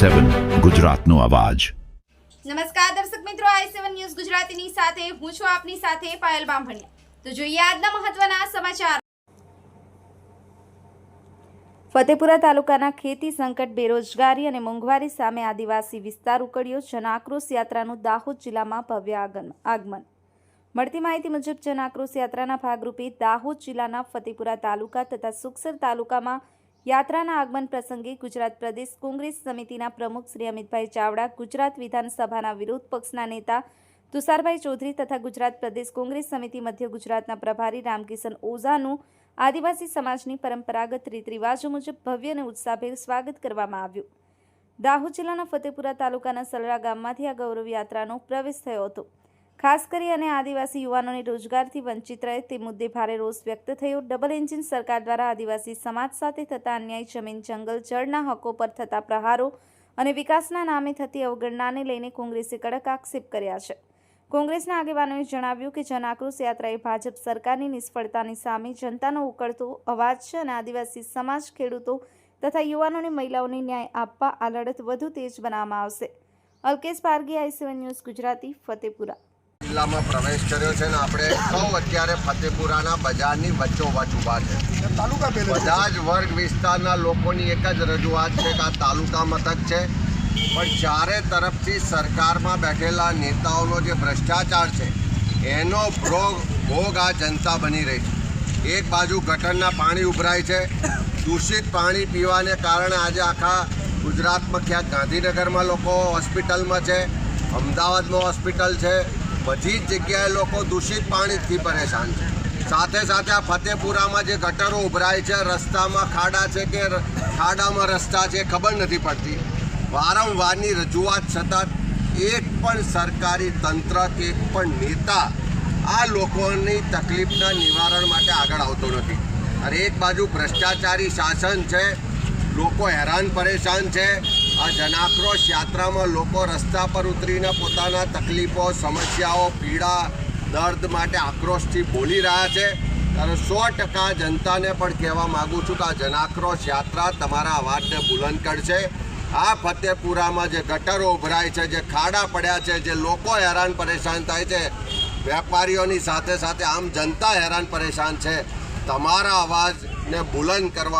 i7 ગુજરાતનો અવાજ। નમસ્કાર દર્શક મિત્રો, i7 ન્યૂઝ ગુજરાતીની સાથે હું છું આપની સાથે પાયલ બામભણિયા। તો જોઈએ આજના મહત્વના સમાચાર। ફતેપુરા તાલુકાના ખેતી સંકટ, બેરોજગારી અને મોંઘવારી સામે આદિવાસી વિસ્તાર ઉકળ્યો। જન આક્રોશ યાત્રાનું દાહોદ જિલ્લામાં ભવ્ય આગમન। મળતી માહિતી મુજબ જન આક્રોશ યાત્રાના ભાગરૂપે દાહોદ જિલ્લાના ફતેપુરા તાલુકા તથા સુખસર તાલુકામાં યાત્રાના આગમન પ્રસંગે ગુજરાત પ્રદેશ કોંગ્રેસ સમિતિના પ્રમુખ શ્રી અમિતભાઈ ચાવડા, ગુજરાત વિધાનસભાના વિરોધ પક્ષના નેતા તુષારભાઈ ચૌધરી તથા ગુજરાત પ્રદેશ કોંગ્રેસ સમિતિ મધ્ય ગુજરાતના પ્રભારી રામકિશન ઓઝાનું આદિવાસી સમાજની પરંપરાગત રીત રિવાજો મુજબ ભવ્ય અને ઉત્સાહભેર સ્વાગત કરવામાં આવ્યું। દાહોદ જિલ્લાના ફતેપુરા તાલુકાના સલરા ગામમાંથી આ ગૌરવ યાત્રાનો પ્રવેશ થયો હતો। ખાસ કરી અને આદિવાસી યુવાનોને રોજગારથી વંચિત રહે તે મુદ્દે ભારે રોષ વ્યક્ત થયો। ડબલ એન્જિન સરકાર દ્વારા આદિવાસી સમાજ સાથે થતા અન્યાય, જમીન, જંગલ, જળના હકો પર થતા પ્રહારો અને વિકાસના નામે થતી અવગણનાને લઈને કોંગ્રેસે કડક આક્ષેપ કર્યા છે। કોંગ્રેસના આગેવાનોએ જણાવ્યું કે જન આક્રોશ યાત્રા એ ભાજપ સરકારની નિષ્ફળતાની સામે જનતાનો ઉકળતો અવાજ છે અને આદિવાસી સમાજ, ખેડૂતો તથા યુવાનોને, મહિલાઓને ન્યાય આપવા આ લડત વધુ તેજ બનાવવામાં આવશે। અલ્કેશ પારગી, i7 ન્યૂઝ ગુજરાતી, ફતેપુરા જિલ્લામાં પ્રવેશ કર્યો છે ને આપણે સૌ અત્યારે ફતેપુરાના બજારની વચ્ચોવચ્ચ ઊભા છે। બધા જ વર્ગ વિસ્તારના લોકોની એક જ રજૂઆત છે કે આ તાલુકા મથક છે, પણ ચારે તરફથી સરકારમાં બેઠેલા નેતાઓનો જે ભ્રષ્ટાચાર છે એનો ભોગ આ જનતા બની રહી છે। એક બાજુ ગટરના પાણી ઉભરાય છે, દૂષિત પાણી પીવાને કારણે આજે આખા ગુજરાતમાં ક્યાંક ગાંધીનગરમાં લોકો હોસ્પિટલમાં છે, અમદાવાદમાં હોસ્પિટલ છે, બધી જ જગ્યાએ લોકો દૂષિત પાણીથી પરેશાન છે। સાથે સાથે આ ફતેપુરામાં જે ગટરો ઉભરાય છે, રસ્તામાં ખાડા છે કે ખાડામાં રસ્તા છે ખબર નથી પડતી। વારંવારની રજૂઆત છતાં એક પણ સરકારી તંત્ર કે એક પણ નેતા આ લોકોની તકલીફના નિવારણ માટે આગળ આવતો નથી। અને એક બાજુ ભ્રષ્ટાચારી શાસન છે, લોકો હેરાન પરેશાન છે। આ જનાક્રોશ યાત્રામાં લોકો રસ્તા પર ઉતરીને પોતાના તકલીફો, સમસ્યાઓ, પીડા, દર્દ માટે આક્રોશથી બોલી રહ્યા છે। ત્યારે 100% જનતાને પણ કહેવા માગું છું કે આ જનાક્રોશ યાત્રા તમારા અવાજને બુલંદ કરશે। આ ફતેપુરામાં જે ગટરો ઉભરાય છે, જે ખાડા પડ્યા છે, જે લોકો હેરાન પરેશાન થાય છે, વેપારીઓની સાથે સાથે આમ જનતા હેરાન પરેશાન છે, તમારા અવાજને બુલંદ કરવા